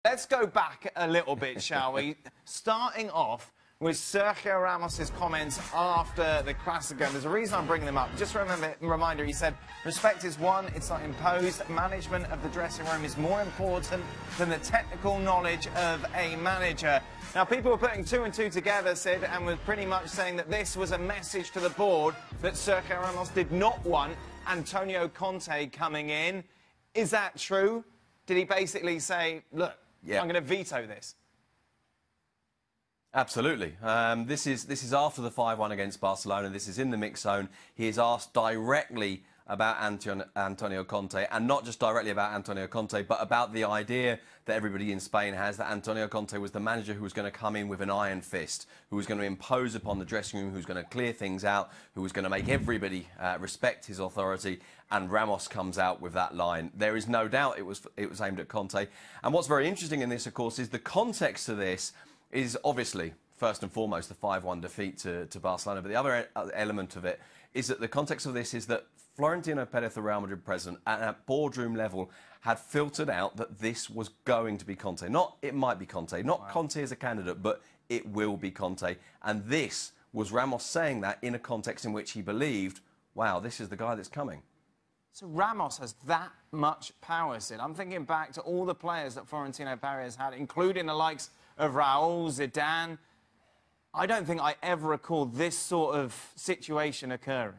Let's go back a little bit, shall we? Starting off with Sergio Ramos' comments after the Clasico. There's a reason I'm bringing them up. Just a reminder, he said, respect is one, it's not imposed. Management of the dressing room is more important than the technical knowledge of a manager. Now, people were putting two and two together, Sid, and were pretty much saying that this was a message to the board that Sergio Ramos did not want Antonio Conte coming in. Is that true? Did he basically say, look, I'm going to veto this? Absolutely. This is after the 5-1 against Barcelona. This is in the mix zone. He is asked directly about Antonio Conte, and not just directly about Antonio Conte, but about the idea that everybody in Spain has that Antonio Conte was the manager who was going to come in with an iron fist, who was going to impose upon the dressing room, who was going to clear things out, who was going to make everybody respect his authority. And Ramos comes out with that line. There is no doubt it was aimed at Conte. And what's very interesting in this, of course, is the context of this is obviously, first and foremost, the 5-1 defeat to Barcelona. But the other element of it is that the context of this is that Florentino Perez, the Real Madrid president, at boardroom level, had filtered out that this was going to be Conte. Not it might be Conte, not Conte as a candidate, but it will be Conte. And this was Ramos saying that in a context in which he believed, wow, this is the guy that's coming. So Ramos has that much power, Sid. I'm thinking back to all the players that Florentino Perez had, including the likes of Raul, Zidane. I don't think I ever recall this sort of situation occurring.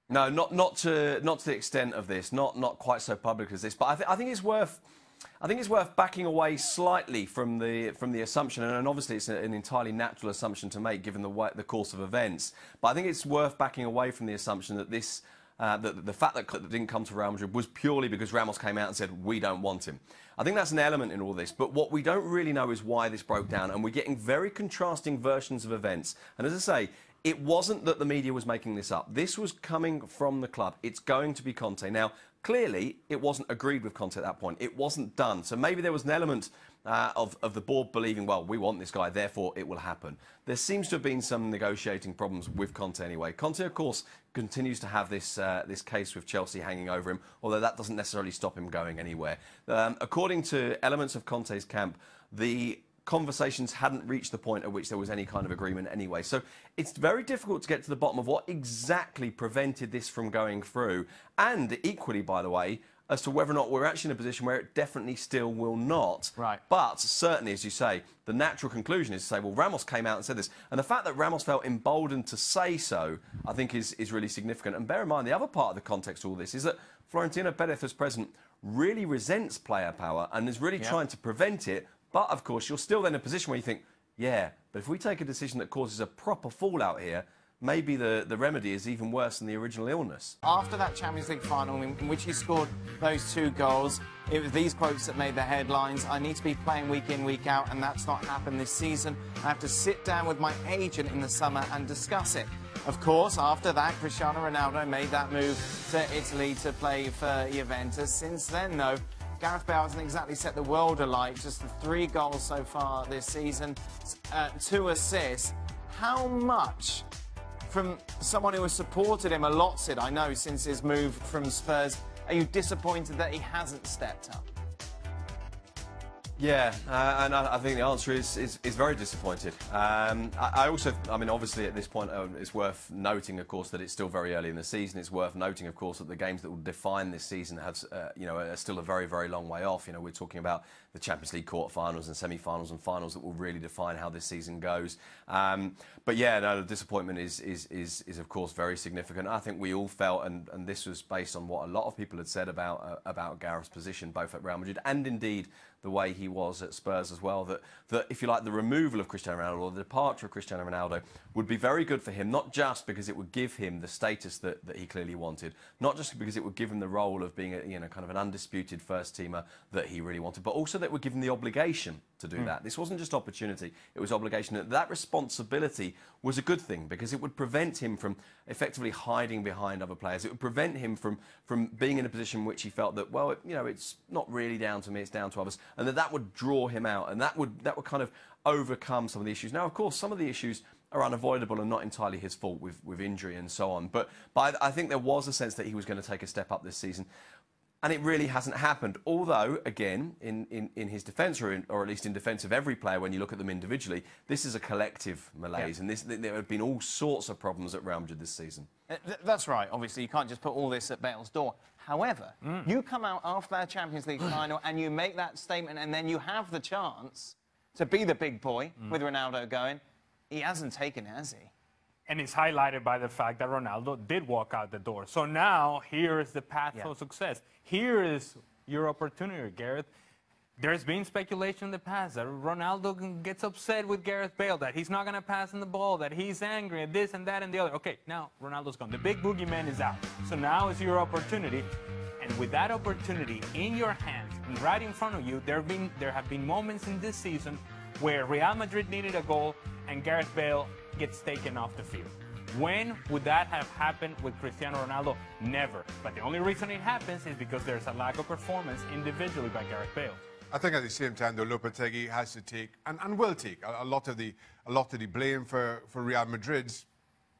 No, not to the extent of this, not quite so public as this. But I think it's worth backing away slightly from the assumption, and obviously it's an entirely natural assumption to make given the course of events. But I think it's worth backing away from the assumption that this. The fact that it didn't come to Real Madrid was purely because Ramos came out and said, we don't want him. I think that's an element in all this, but what we don't really know is why this broke down, and we're getting very contrasting versions of events. And as I say, it wasn't that the media was making this up. This was coming from the club. It's going to be Conte. Now, clearly, it wasn't agreed with Conte at that point. It wasn't done. So maybe there was an element of the board believing, well, we want this guy, therefore it will happen. There seems to have been some negotiating problems with Conte anyway. Conte, of course, continues to have this case with Chelsea hanging over him, although that doesn't necessarily stop him going anywhere. According to elements of Conte's camp, the conversations hadn't reached the point at which there was any kind of agreement anyway. So it's very difficult to get to the bottom of what exactly prevented this from going through. And equally, by the way, as to whether or not we're actually in a position where it definitely still will not. Right. But certainly, as you say, the natural conclusion is to say, well, Ramos came out and said this. And the fact that Ramos felt emboldened to say so, I think, is really significant. And bear in mind, the other part of the context of all this is that Florentino Perez, as president, really resents player power and is really trying to prevent it. But, of course, you're still then in a position where you think, yeah, but if we take a decision that causes a proper fallout here, maybe the remedy is even worse than the original illness. After that Champions League final in which he scored those 2 goals, it was these quotes that made the headlines. I need to be playing week in, week out, and that's not happened this season. I have to sit down with my agent in the summer and discuss it. Of course, after that, Cristiano Ronaldo made that move to Italy to play for Juventus. Since then, though, Gareth Bale hasn't exactly set the world alight. Just the 3 goals so far this season, 2 assists. How much, from someone who has supported him a lot, Sid, I know, since his move from Spurs, are you disappointed that he hasn't stepped up? Yeah, and I think the answer is very disappointed. I also, I mean, obviously at this point it's worth noting, of course, that it's still very early in the season. It's worth noting, of course, that the games that will define this season have, are still a very, very long way off. You know, we're talking about the Champions League quarterfinals and semi-finals and finals that will really define how this season goes. But yeah, no, the disappointment is of course very significant. I think we all felt, and this was based on what a lot of people had said about Gareth's position, both at Real Madrid and indeed the way he was at Spurs as well, that if you like, the removal of Cristiano Ronaldo or the departure of Cristiano Ronaldo would be very good for him, not just because it would give him the status that he clearly wanted, not just because it would give him the role of being kind of an undisputed first teamer that he really wanted, but also that it would give him the obligation to do that. This wasn't just opportunity, it was obligation. That responsibility was a good thing because it would prevent him from effectively hiding behind other players. It would prevent him from being in a position in which he felt that, well, it's not really down to me, it's down to others, and that would draw him out, and that would kind of overcome some of the issues. Now, of course, some of the issues are unavoidable and not entirely his fault with injury and so on, but I think there was a sense that he was going to take a step up this season. And it really hasn't happened. Although, again, in his defence, or at least in defence of every player, when you look at them individually, this is a collective malaise. And there have been all sorts of problems at Real Madrid this season. That's right. Obviously, you can't just put all this at Bale's door. However, you come out after that Champions League final and you make that statement, and then you have the chance to be the big boy with Ronaldo going. He hasn't taken it, has he? And it's highlighted by the fact that Ronaldo did walk out the door. So now, here is the path to success. Here is your opportunity, Gareth. There's been speculation in the past that Ronaldo gets upset with Gareth Bale, that he's not going to pass in the ball, that he's angry at this and that and the other. Okay, now Ronaldo's gone. The big boogeyman is out. So now is your opportunity. And with that opportunity in your hands and right in front of you, there have been moments in this season where Real Madrid needed a goal and Gareth Bale gets taken off the field. When would that have happened with Cristiano Ronaldo? Never. But the only reason it happens is because there's a lack of performance individually by Gareth Bale. I think at the same time, though, Lopetegui has to take, and will take, a lot of the blame for Real Madrid's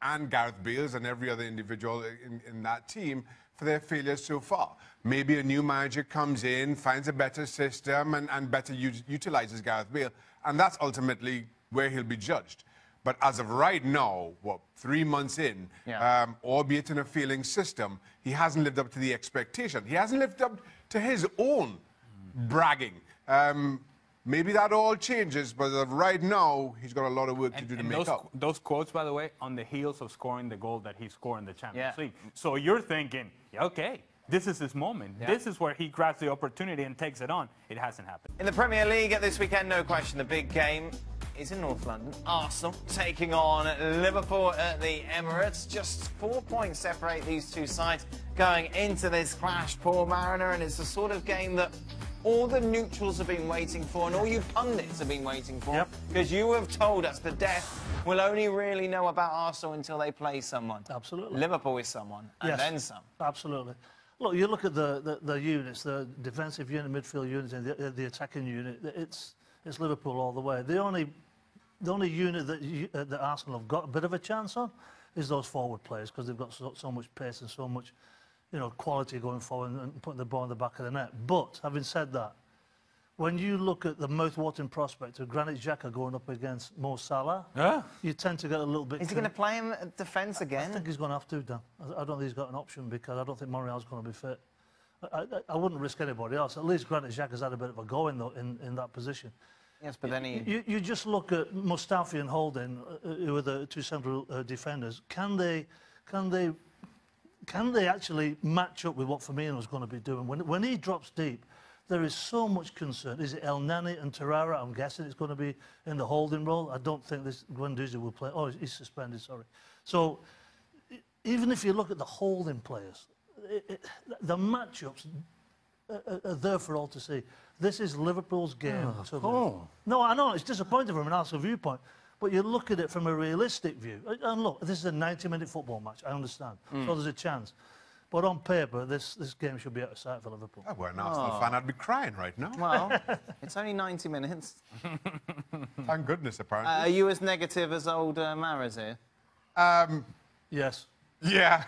and Gareth Bale's and every other individual in that team for their failures so far. Maybe a new manager comes in, finds a better system, and better utilizes Gareth Bale, and that's ultimately where he'll be judged. But as of right now, 3 months in, albeit in a failing system, he hasn't lived up to the expectation. He hasn't lived up to his own bragging. Maybe that all changes, but as of right now, he's got a lot of work to do to make up. Those quotes, by the way, on the heels of scoring the goal that he scored in the Champions League. So you're thinking, okay, this is his moment. This is where he grabs the opportunity and takes it on. It hasn't happened. In the Premier League this weekend, no question, the big game is in North London. Arsenal taking on Liverpool at the Emirates. Just 4 points separate these two sides going into this clash, Paul Mariner, and it's the sort of game that all the neutrals have been waiting for and all you pundits have been waiting for, because you have told us the death will only really know about Arsenal until they play someone. Absolutely. Liverpool is someone, and then some. Absolutely. Look, you look at the units, the defensive unit, midfield unit, and the attacking unit. It's Liverpool all the way. The only unit that Arsenal have got a bit of a chance on is those forward players, because they've got so much pace and so much, quality going forward and putting the ball in the back of the net. But having said that, when you look at the mouth-watering prospect of Granit Xhaka going up against Mo Salah, you tend to get a little bit... Is he going to play him at defence again? I think he's going to have to, Dan. I don't think he's got an option, because I don't think Monreal's going to be fit. I wouldn't risk anybody else. At least Granit Xhaka's had a bit of a go in that position. Yes, but then you just look at Mustafi and Holding, who are the two central defenders. Can they actually match up with what Firmino's going to be doing? When he drops deep, there is so much concern. Is it El Nani and Torreira? I'm guessing it's going to be in the holding role. I don't think this Guendouzi will play. Oh, he's suspended, sorry. So even if you look at the holding players, the matchups are there for all to see. This is Liverpool's game. No, I know, it's disappointing from an Arsenal viewpoint, but you look at it from a realistic view. And look, this is a 90-minute football match, I understand. So there's a chance. But on paper, this game should be out of sight for Liverpool. If I were an Arsenal fan, I'd be crying right now. Well, it's only 90 minutes. Thank goodness, apparently. Are you as negative as old Maris here? Yes. Yeah.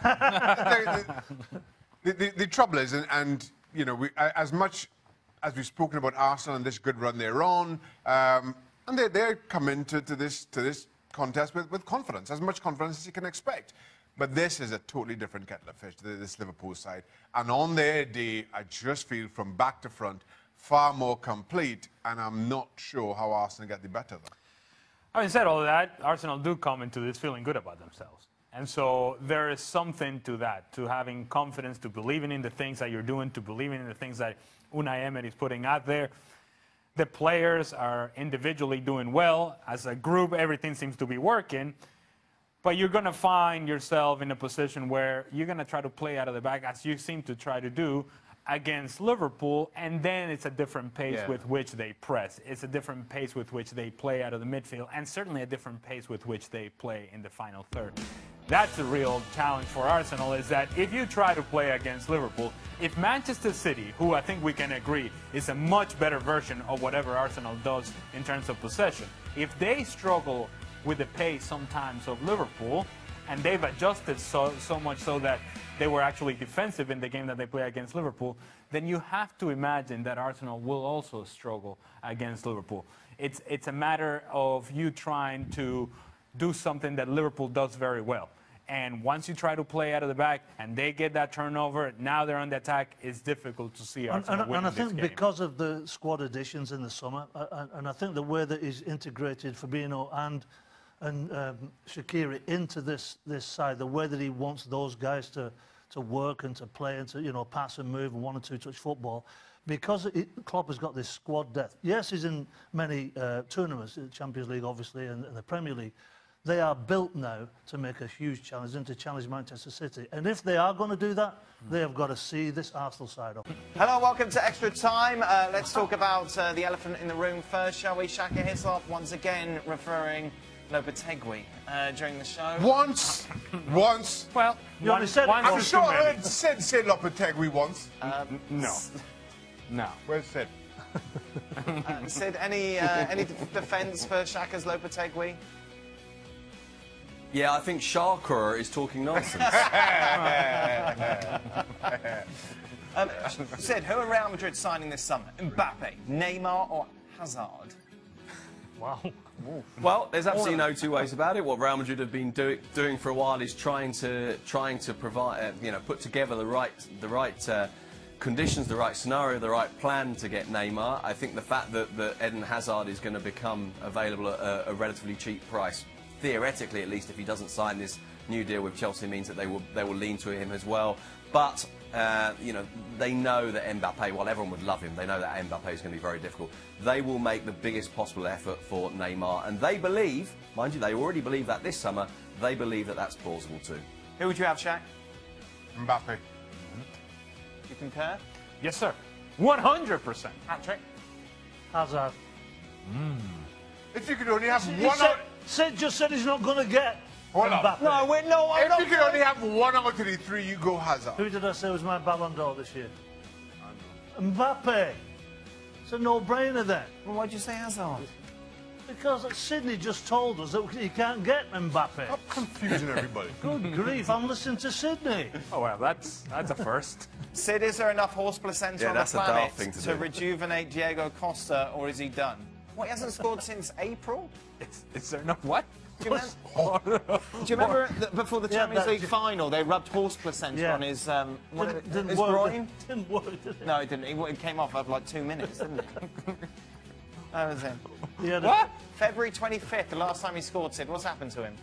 the trouble is, and as much as we've spoken about Arsenal and this good run they're on, and they're coming to this contest with confidence, as much confidence as you can expect. But this is a totally different kettle of fish, this Liverpool side. And on their day, I just feel from back to front, far more complete, and I'm not sure how Arsenal get the better of them. Having said all that, Arsenal do come into this feeling good about themselves. And so there is something to that, to having confidence, to believing in the things that you're doing, to believing in the things that Unai Emery is putting out there. The players are individually doing well. As a group, everything seems to be working. But you're going to find yourself in a position where you're going to try to play out of the back, as you seem to try to do against Liverpool, and then it's a different pace with which they press. It's a different pace with which they play out of the midfield, and certainly a different pace with which they play in the final third. That's the real challenge for Arsenal, is that if you try to play against Liverpool, if Manchester City, who I think we can agree is a much better version of whatever Arsenal does in terms of possession, if they struggle with the pace sometimes of Liverpool, and they've adjusted so much so that they were actually defensive in the game that they played against Liverpool, then you have to imagine that Arsenal will also struggle against Liverpool. It's a matter of you trying to do something that Liverpool does very well. And once you try to play out of the back and they get that turnover, now they're on the attack, it's difficult to see Arsenal winning this game. And I think because of the squad additions in the summer, and I think the way that he's integrated Fabinho and Shaqiri into this side, the way that he wants those guys to work and to play and to, you know, pass and move and 1 and 2 touch football, because Klopp has got this squad depth. Yes, he's in many tournaments, the Champions League obviously and the Premier League. They are built now to make a huge challenge and to challenge Manchester City. And if they are going to do that, they have got to see this Arsenal side up. Hello, welcome to Extra Time. Let's talk about the elephant in the room first, shall we? Shaka Hislop once again referring Lopetegui during the show. Once. Well, You only said it once I'm is sure too I many. heard said Lopetegui once. No. No. Where's Sid? Sid, any defence for Shaka's Lopetegui? Yeah, I think Shaka is talking nonsense. Sid, who are Real Madrid signing this summer? Mbappe, Neymar or Hazard? Wow. Well, there's absolutely no two ways about it. What Real Madrid have been doing for a while is trying to provide, put together the right conditions, the right scenario, the right plan to get Neymar. I think the fact that Eden Hazard is going to become available at a relatively cheap price, theoretically at least, if he doesn't sign this new deal with Chelsea, means that they will lean to him as well. But they know that Mbappe, while everyone would love him, they know that Mbappe is going to be very difficult. They will make the biggest possible effort for Neymar, and they believe, mind you, they already believe that this summer, they believe that that's plausible too. Who would you have, Shaq? Mbappe. You concur? Yes, sir. 100%. Patrick? Hazard. If you could only have one out... Sid just said he's not going to get Hold on. Mbappe. No, I'm not. If you could only have one out of the 3, you go Hazard. Who did I say was my Ballon d'Or this year? Mbappe. It's a no-brainer then. Well, why'd you say Hazard? Because Sydney just told us that you can't get Mbappe. Stop confusing everybody. Good grief, I'm listening to Sydney. Oh, well, that's a first. Sid, is there enough horse placenta on the that's a planet daft thing to do. rejuvenate Diego Costa, or is he done? What, he hasn't scored since April? Is there enough what? Do you remember that before the Champions League final, they rubbed horse placenta on his, Didn't his work. groin? Didn't work, did it? No, it didn't. It came off after like 2 minutes, didn't it? That was it. Yeah, What? February 25th, the last time he scored, Sid. What's happened to him?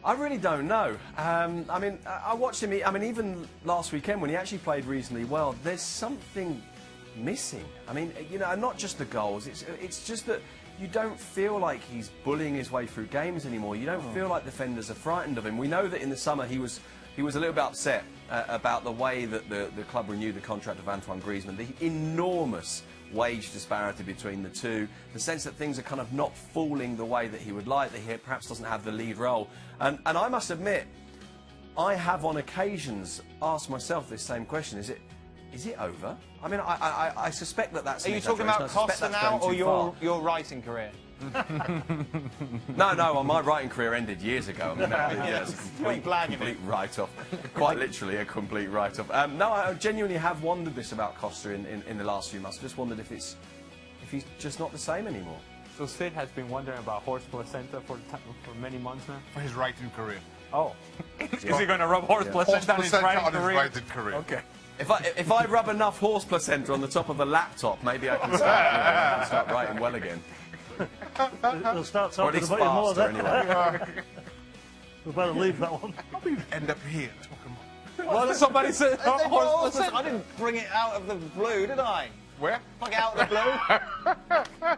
I really don't know. I mean, I watched him. I mean, even last weekend when he actually played reasonably well, there's something missing. I mean, and not just the goals. It's just that you don't feel like he's bullying his way through games anymore. You don't feel like defenders are frightened of him. We know that in the summer he was a little bit upset about the way that the club renewed the contract of Antoine Griezmann, the enormous wage disparity between the two, the sense that things are kind of not falling the way that he would like, that he perhaps doesn't have the lead role. And I must admit, I have on occasions asked myself this same question: Is it over? I mean, I suspect that that's. Are you talking about Costa now, or your writing career? No, well, my writing career ended years ago. I mean, it's a complete write-off. Quite literally a complete write-off. No, I genuinely have wondered this about Costa in the last few months. I just wondered if he's just not the same anymore. So Sid has been wondering about horse placenta for many months now? For his writing career. Oh. Is he going to rub horse placenta on his writing career? Okay. If I rub enough horse placenta on the top of a laptop, maybe I can start writing well again. We'll start Or at talking least about you more faster, then. anyway. We better leave that one. How do we end up here talking about... Well, somebody said horse placenta. I didn't bring it out of the blue, did I? Where? Plug it out of the blue.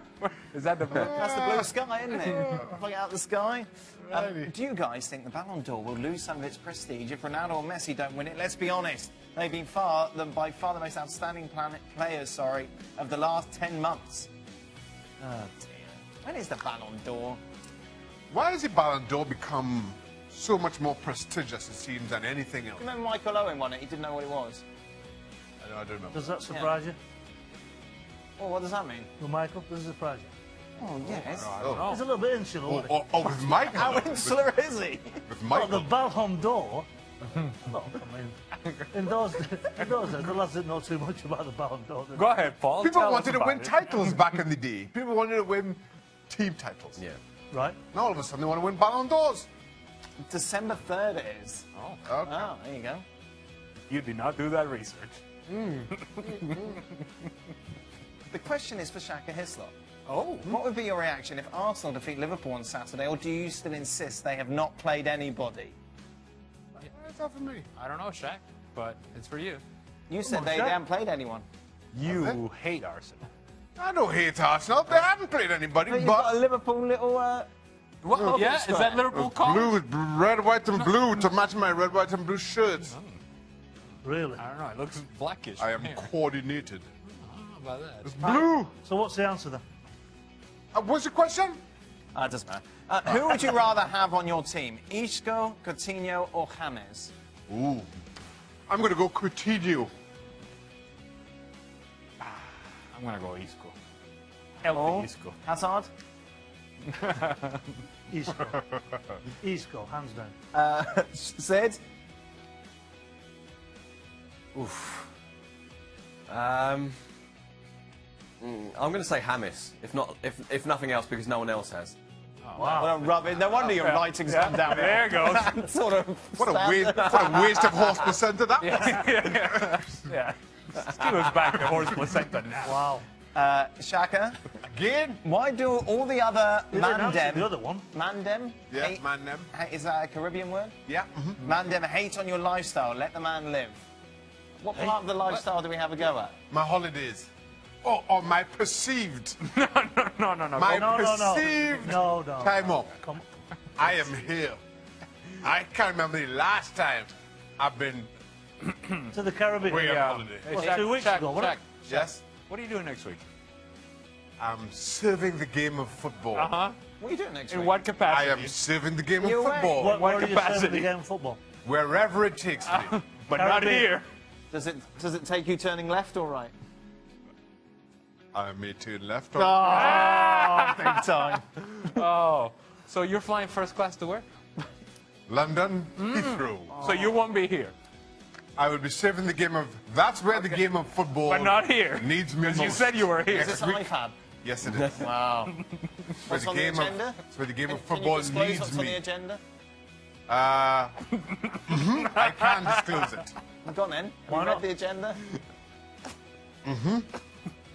Is that the That's the blue sky, isn't it? Plug it out of the sky. Do you guys think the Ballon d'Or will lose some of its prestige if Ronaldo or Messi don't win it? Let's be honest. They've been by far the most outstanding players, of the last 10 months. Oh, dear. When is the Ballon d'Or? Why has the Ballon d'Or become so much more prestigious, it seems, than anything else? Remember Michael Owen won it? He didn't know what it was. I don't remember. Does that surprise you? Well, what does that mean? Well, Michael, does it surprise you? Oh, yes. He's a little bit insular. isn't he? Oh, with Michael. How insular is he? With Well, the Michael. Ballon d'Or. Well, I mean, in those days, the lads didn't know too much about the Ballon d'Or. Go ahead, Paul. People tell us wanted to about win it. titles back in the day. People wanted to win team titles. Yeah. Right? Now all of a sudden they want to win Ballon d'Ors. December 3rd it is. Okay. Oh, there you go. You did not do that research. The question is for Shaka Hislop. Oh. What would be your reaction if Arsenal defeat Liverpool on Saturday, or do you still insist they have not played anybody? It's not for me. I don't know, Shaq, but it's for you. You said on, they Shaq. haven't played anyone. You hate Arsenal. I don't hate Arsenal. They haven't played anybody, But you've got a but Liverpool little... What? Yeah, is that Liverpool call? blue with red, white, and blue to match my red, white, and blue shirts. Really? I don't know. It looks blackish. I am from here. coordinated. I don't know about that. It's blue. So what's the answer then? What's the question? It doesn't matter. Who would you rather have on your team? Isco, Coutinho, or James? Ooh. I'm going to go Coutinho. I'm going to go Isco. Healthy Oh, Isco. Hazard? Isco. Isco, hands down. Sid? Oof. I'm going to say James, if nothing else, because no one else has. Well, rubbish. No wonder your writing's gone down. There goes. Sort of. What a waste of horse placenta that was. Yeah. Give us back the horse placenta now. Wow. Shaka, Again? why do all the other You didn't answer the Mandem... other one. Mandem? Yeah, hate- man, them. Is that a Caribbean word? Yeah. Mandem hate on your lifestyle. Let the man live. What part of the lifestyle do we have a go at? My holidays. Oh, my perceived. No. My No, perceived no. time off. Come I am here. I can't remember the last time I've been to the Caribbean. away on holiday. Well, Shaq, 2 weeks Shaq, ago, wasn't Shaq, it? Yes? What are you doing next week? I'm serving the game of football. Uh-huh. What are you doing next In week? what I capacity? am serving the game of You away? football. What What are you capacity? serving the game of football? Wherever it takes me. But not Caribbean. here. Does it take you turning left or right? I may turn left or Big time. Oh, so you're flying first class to where? London, Heathrow. So you won't be here. I will be serving the game of... That's where the game of football But not here. needs me Because you most. said you were here. Is this an iPad? Yes, it is. Wow. Where What's the on the game agenda? of, it's where the game of Can you football disclose needs what's on the me. agenda? I can't disclose it. Go on then. Why Have you read not? the agenda?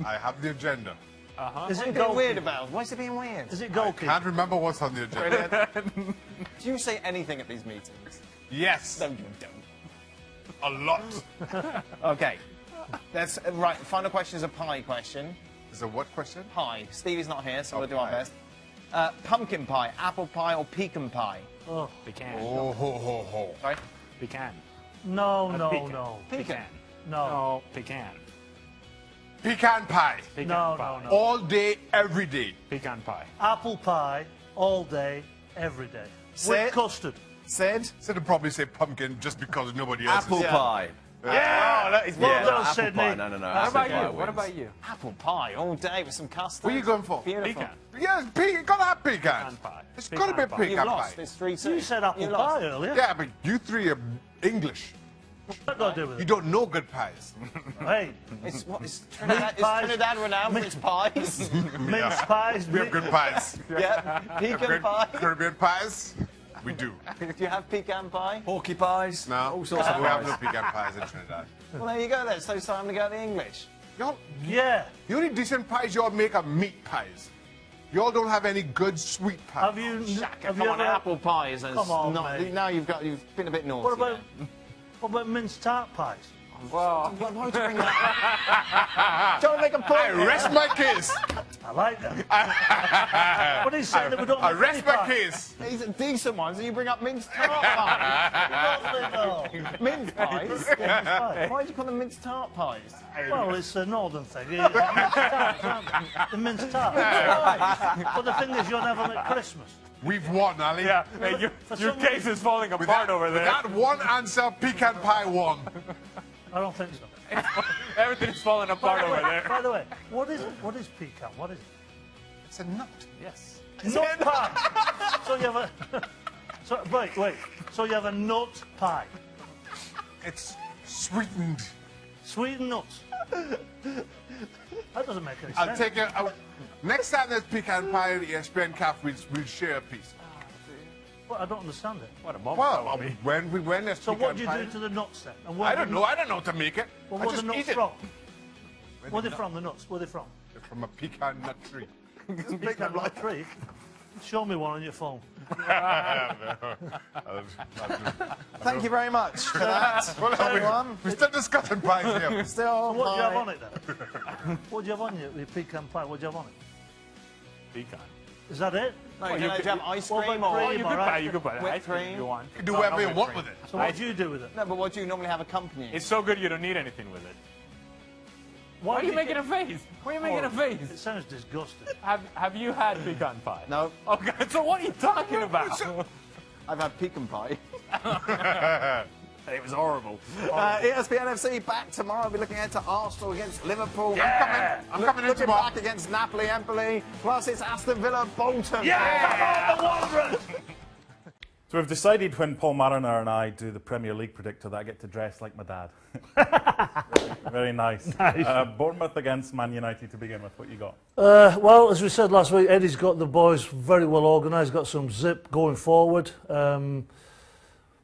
I have the agenda. Is What are you it being weird goalkeeper? about? Why is it being weird? Is it I goalkeeper? can't remember what's on the agenda. Do you say anything at these meetings? Yes, No, you don't. a lot. Okay. That's right. Final question is a pie question. Is a what question? Pie. Stevie's not here, so Oh, we'll do our pie. best. Pumpkin pie, apple pie, or pecan pie? Oh, Pecan. Oh, ho, ho, ho. Sorry? Pecan. no. Pecan. No. No, pecan. Pecan pie. Pecan No, pie. no. All day, every day. Pecan pie. Apple pie all day, every day. Say With it. custard. Sid? So they'd probably say pumpkin just because nobody else Apple is. pie. Yeah! Oh, look, he's Well Yeah, done, no, apple Sydney. pie. No. What apple about pie you? What wins. about you? Apple pie all day with some custard. What are you going for? Beautiful. Pecan. Yes, gotta have pecan. Pecan pie. It's Pecan gotta be pie. You've pecan lost. pie. It's 3-2. You said apple You pie lost. earlier. Yeah, but you three are English. What's that got to do with You it? don't know good pies. Hey, It's, what, is Trinidad, is pies. Trinidad renowned for its pies? mince pies. We have good pies. Yeah. Pecan Good pie. Caribbean pies. We do. Do you have pecan pie? Porky pies. No, All sorts of we have pies. no pecan pies in Trinidad. Well, there you go then. So it's time to go to the English. Y'all, Yeah. the only decent pies y'all make are meat pies. Y'all don't have any good sweet pies. Have you? Have Come you on, ever? apple pies. Come on, not, mate. now you've been a bit naughty. What about? there. What about minced tart pies? Why would you bring that up? Trying to make a point. I rest my case. I like that. But he's saying that we don't I have rest any my pies. case. These are decent ones, and you bring up minced tart pies. Lovely, no. Minced pies? Minced pies. Why do you call them minced tart pies? Well, it's a northern thing. It's minced tarts, aren't they? The minced tarts. But the thing is, you'll never make Christmas. We've won, Ali. Yeah, hey, your some case reason- is falling With apart that, over with there. that one answer, pecan pie won. I don't think so. Everything's falling apart over there. By the way, what is pecan? What is it? It's a nut. Yes. Nut pie. So you have a... So, wait. So you have a nut pie. It's sweetened. Sweetened nuts. That doesn't make any I'll sense. take it. Next time there's pecan pie in the ESPN cafe, we'll share a piece. Well, I don't understand it. What a moment Well, that would be. when there's So pecan what do you pie, do to the nuts then? And I don't know. I don't know how to make it. Well, I what are just the nuts eat it. from? Where are they from, the nuts? Where are they from? They're from a pecan nut tree. Pecan nut tree. Show me one on your phone. Thank you very much for that, everyone. We're still discussing pies here. Still What do you have pie. on it then? What do you have on your pecan pie? What do you have on it? Pecan. Is that it? No, you can have ice What cream about or... cream? Oh, you could Alright. buy, you could buy Whipped ice cream if cream. you want. You can do whatever you want with it. So what do you do with it? No, but what do you normally have accompanying? It's so good you don't need anything with it. Why Why are do you making a face? Why are you making a It face? sounds disgusting. Have you had pecan pie? No, Okay, so what are you talking about? I've had pecan pie. It was horrible. ESPN FC back tomorrow. We'll be looking ahead to Arsenal against Liverpool. Yeah! I'm coming in Looking tomorrow. back against Napoli, Empoli. Plus, it's Aston Villa, Bolton. Yeah! The Wanderers! So we've decided when Paul Mariner and I do the Premier League predictor that I get to dress like my dad. Very nice. Bournemouth against Man United to begin with. What you got? Well, as we said last week, Eddie's got the boys very well organised, got some zip going forward.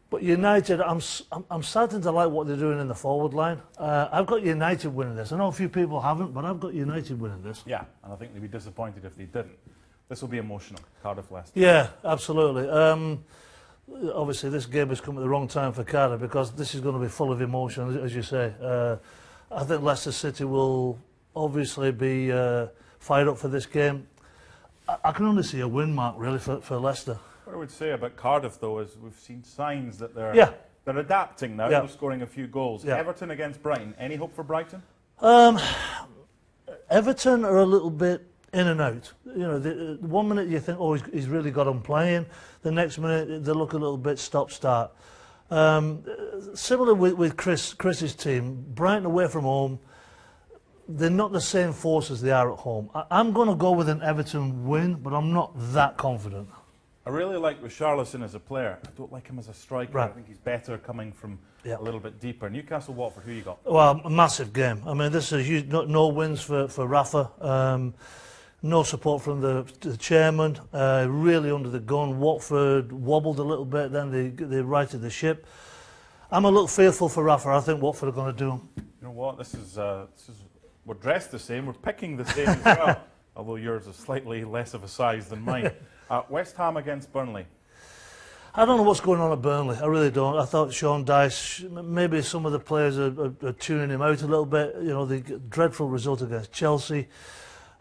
But United, I'm starting to like what they're doing in the forward line. I've got United winning this. I know a few people haven't, but I've got United winning this. Yeah, and I think they'd be disappointed if they didn't. This will be emotional. Cardiff Leicester. Yeah, absolutely. Obviously, this game has come at the wrong time for Cardiff because this is going to be full of emotion, as you say. I think Leicester City will obviously be fired up for this game. I can only see a win, Mark, really, for Leicester. What I would say about Cardiff, though, is we've seen signs that they're they're adapting now. Yeah. They're scoring a few goals. Yeah. Everton against Brighton. Any hope for Brighton? Everton are a little bit in and out. You know, the 1 minute you think, oh, he's really got them playing. The next minute they look a little bit stop-start. Similar with Chris's team, Brighton away from home, they're not the same force as they are at home. I'm going to go with an Everton win, but I'm not that confident. I really like Richarlison as a player. I don't like him as a striker. Right. I think he's better coming from a little bit deeper. Newcastle, Watford, who you got? Well, a massive game. I mean, this is a huge, no wins for Rafa. No support from the chairman. Really under the gun. Watford wobbled a little bit, then they righted the ship. I'm a little fearful for Rafa. I think Watford are going to do him. You know what? This is we're dressed the same. We're picking the same as well. Although yours is slightly less of a size than mine. West Ham against Burnley. I don't know what's going on at Burnley. I really don't. I thought Sean Dyche, maybe some of the players are tuning him out a little bit. You know, the dreadful result against Chelsea.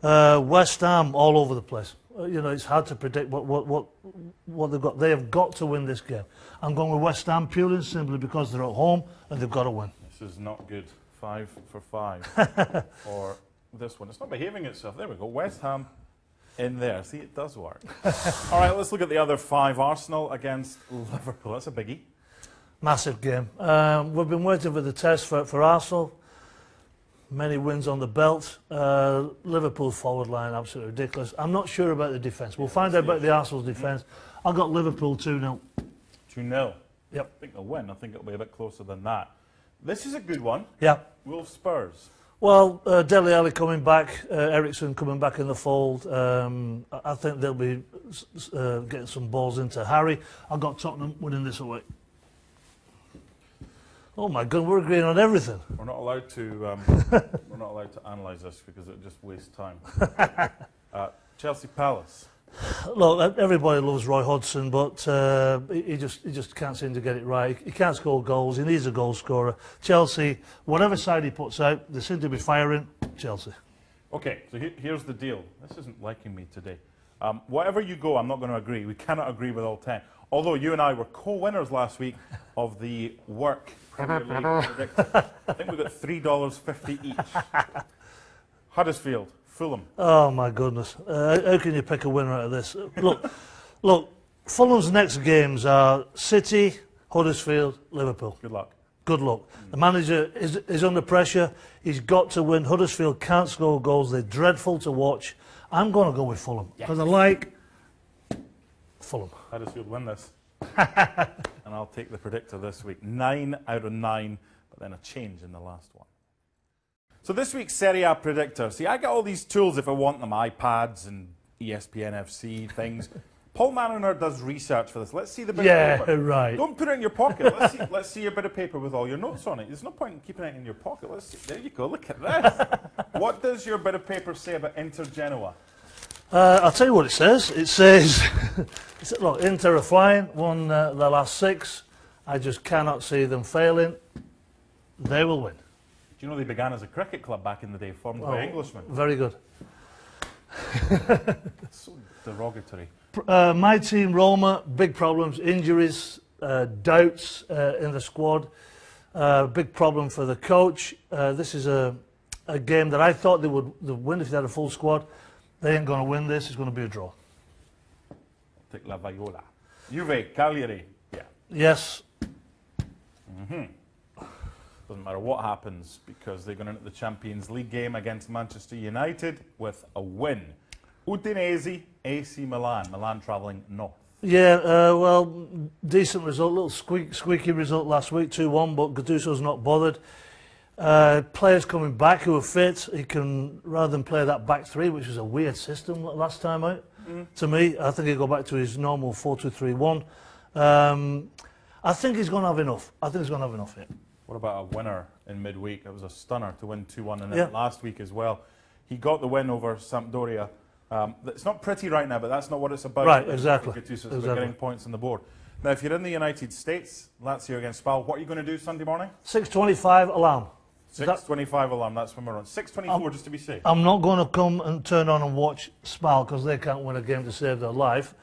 West Ham all over the place. You know, it's hard to predict what they've got. They have got to win this game. I'm going with West Ham purely and simply because they're at home and they've got to win. This is not good. 5 for 5 for this one. It's not behaving itself. There we go. West Ham in there. See, it does work. All right, let's look at the other 5. Arsenal against Liverpool. That's a biggie. Massive game. We've been waiting for the test for Arsenal. Many wins on the belt. Liverpool's forward line, absolutely ridiculous. I'm not sure about the defence. We'll find out about the Arsenal's defence. I've got Liverpool 2-0. 2-0. Yep. I think they'll win. I think it'll be a bit closer than that. This is a good one. Yeah. Wolves Spurs. Well, Dele Alli coming back, Ericsson coming back in the fold. I think they'll be getting some balls into Harry. I've got Tottenham winning this away. Oh my God, we're agreeing on everything. We're not allowed to. We're not allowed to analyse this because it just wastes time. Chelsea Palace. Look, everybody loves Roy Hodgson, but he just can't seem to get it right. He can't score goals. He needs a goal scorer. Chelsea, whatever side he puts out, they seem to be firing. Chelsea. Okay, so here's the deal. This isn't liking me today. Whatever you go, I'm not going to agree. We cannot agree with all 10. Although you and I were co-winners last week of the Work Premier League predictor. I think we got $3.50 each. Huddersfield, Fulham. Oh my goodness! How can you pick a winner out of this? Look. Fulham's next games are City, Huddersfield, Liverpool. Good luck. good luck. The manager is under pressure. He's got to win. Huddersfield can't score goals. They're dreadful to watch. I'm going to go with Fulham because I like Fulham. Huddersfield win this. And I'll take the predictor this week. 9 out of 9, but then a change in the last one. So this week's Serie A predictor. See, I get all these tools if I want them, iPads and ESPN FC things. Paul Mariner does research for this. Let's see the bit of paper. Yeah, right. Don't put it in your pocket. Let's see your bit of paper with all your notes on it. There's no point in keeping it in your pocket. Let's see. There you go. Look at this. What does your bit of paper say about Inter Genoa? I'll tell you what it says. It says, look, Inter are flying, won the last 6. I just cannot see them failing. They will win. Do you know they began as a cricket club back in the day, formed by Englishmen? Very good. So derogatory. My team, Roma, big problems, injuries, doubts in the squad. Big problem for the coach. This is a game that I thought they would win if they had a full squad. They ain't going to win this. It's going to be a draw. Take La Viola. Juve, Cagliari. Yeah. Yes. Doesn't matter what happens because they're going into the Champions League game against Manchester United with a win. Udinese, AC Milan. Milan travelling north. Yeah, well, decent result. Little squeaky result last week, 2-1, but Gattuso's not bothered. Players coming back who are fit. He can, rather than play that back 3, which was a weird system last time out, to me, I think he'll go back to his normal 4-2-3-1. I think he's going to have enough. Here. What about a winner in midweek? It was a stunner to win 2-1 in it last week as well. He got the win over Sampdoria. It's not pretty right now, but that's not what it's about. Right, exactly. It's about getting points on the board. Now, if you're in the United States, Lazio against Spal, what are you going to do Sunday morning? 6:25 alarm. 6:25 alarm, that's when we're on. 6:24 just to be safe. I'm not going to come and turn on and watch Spal because they can't win a game to save their life.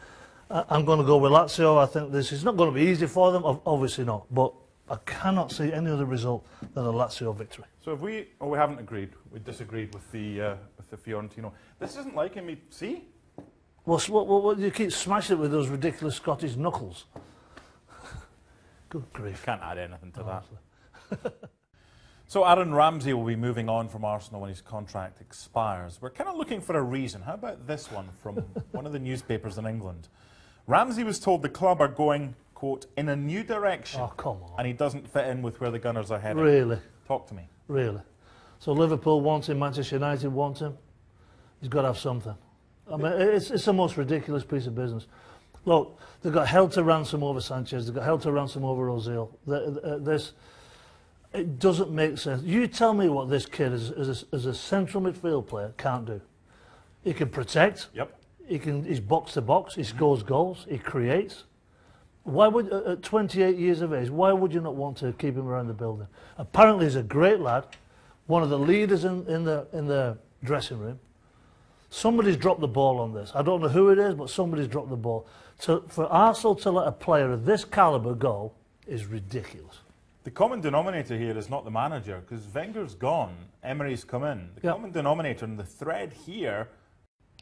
I'm going to go with Lazio. I think this is not going to be easy for them, obviously not, but I cannot see any other result than a Lazio victory. So if we haven't agreed, we disagreed with the Fiorentino. This isn't liking me, see? Well, you keep smashing it with those ridiculous Scottish knuckles. Good grief. Can't add anything to that. So Aaron Ramsey will be moving on from Arsenal when his contract expires. We're kind of looking for a reason. How about this one from one of the newspapers in England? Ramsey was told the club are going, quote, in a new direction. Oh, come on. And he doesn't fit in with where the Gunners are heading. Really? Talk to me. Really? So Liverpool wants him, Manchester United wants him. He's got to have something. I mean, it's the most ridiculous piece of business. Look, they've got held to ransom over Sanchez. They've got held to ransom over Ozil. It doesn't make sense. You tell me what this kid, as a central midfield player, can't do. He can protect. Yep. He's box to box. He scores goals. He creates. Why would, at 28 years of age, why would you not want to keep him around the building? Apparently, he's a great lad, one of the leaders in the dressing room. Somebody's dropped the ball on this. I don't know who it is, but somebody's dropped the ball. For Arsenal to let a player of this calibre go is ridiculous. The common denominator here is not the manager, because Wenger's gone, Emery's come in. The common denominator and the thread here,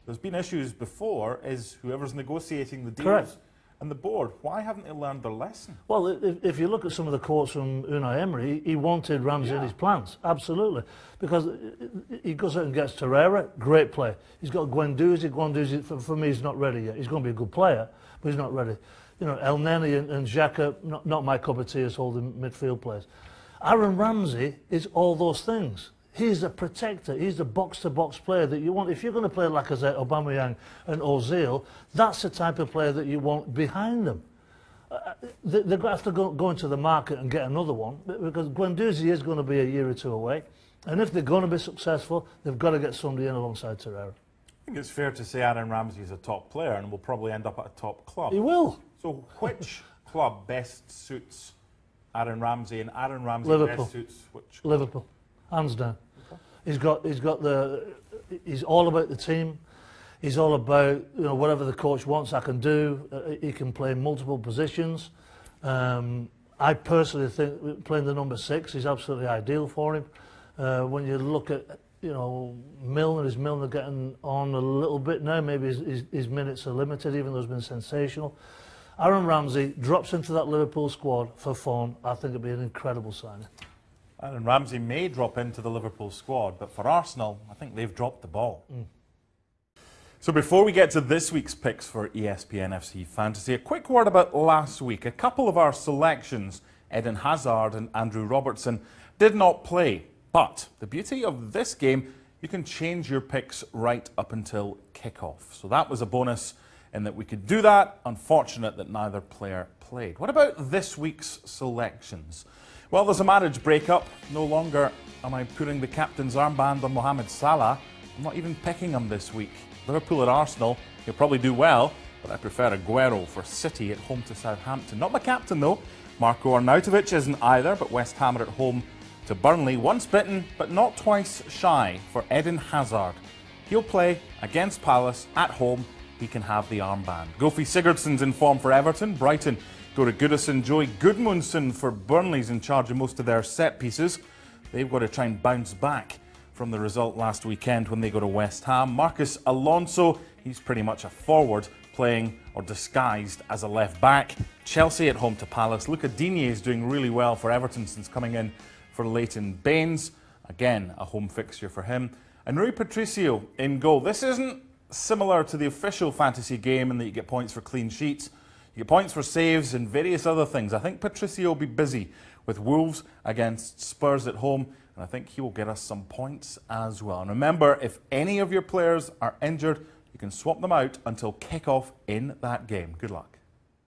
there's been issues before, is whoever's negotiating the deals. Correct. And the board, why haven't they learned their lesson? Well, if you look at some of the quotes from Unai Emery, he wanted Ramsey in his plans, absolutely. Because he goes out and gets Torreira, great player. He's got Guendouzi. Guendouzi, for me, he's not ready yet. He's going to be a good player, but he's not ready. You know, El Neni and Xhaka, not my cup of tea as holding midfield players. Aaron Ramsey is all those things. He's a protector. He's a box-to-box player that you want. If you're going to play Lacazette, Aubameyang and Ozil, that's the type of player that you want behind them. They're going to have to go into the market and get another one, because Guendouzi is going to be a year or two away. And if they're going to be successful, they've got to get somebody in alongside Torreira. I think it's fair to say Aaron Ramsey is a top player and will probably end up at a top club. He will. So which club best suits Aaron Ramsey, and Aaron Ramsey Liverpool. best suits which club? Liverpool. Hands down. Okay. He's all about the team. He's all about, you know, whatever the coach wants, I can do. He can play multiple positions. I personally think playing the number 6 is absolutely ideal for him. When you look at, you know, Milner, is Milner getting on a little bit now? Maybe his minutes are limited, even though he's been sensational. Aaron Ramsey drops into that Liverpool squad for fun. I think it'd be an incredible signing. Aaron Ramsey may drop into the Liverpool squad, but for Arsenal, I think they've dropped the ball. So before we get to this week's picks for ESPN FC Fantasy, a quick word about last week. A couple of our selections, Eden Hazard and Andrew Robertson, did not play. But the beauty of this game, you can change your picks right up until kick-off. So that was a bonus in that we could do that. Unfortunate that neither player played. What about this week's selections? Well, there's a marriage breakup. No longer am I putting the captain's armband on Mohamed Salah. I'm not even picking him this week. Liverpool at Arsenal, he'll probably do well, but I prefer Aguero for City at home to Southampton. Not my captain though. Marco Arnautovic isn't either, but West Ham are at home to Burnley. Once bitten, but not twice shy for Eden Hazard. He'll play against Palace at home. He can have the armband. Gofi Sigurdsson's in form for Everton. Brighton go to Goodison. Joey Gudmundsson for Burnley's in charge of most of their set pieces. They've got to try and bounce back from the result last weekend when they go to West Ham. Marcus Alonso, he's pretty much a forward, playing or disguised as a left back. Chelsea at home to Palace. Luca Digne is doing really well for Everton since coming in for Leighton Baines. Again, a home fixture for him. And Rui Patricio in goal. This isn't similar to the official fantasy game in that you get points for clean sheets. You get points for saves and various other things. I think Patricio will be busy with Wolves against Spurs at home, and I think he will get us some points as well. And remember, if any of your players are injured, you can swap them out until kick-off in that game. Good luck.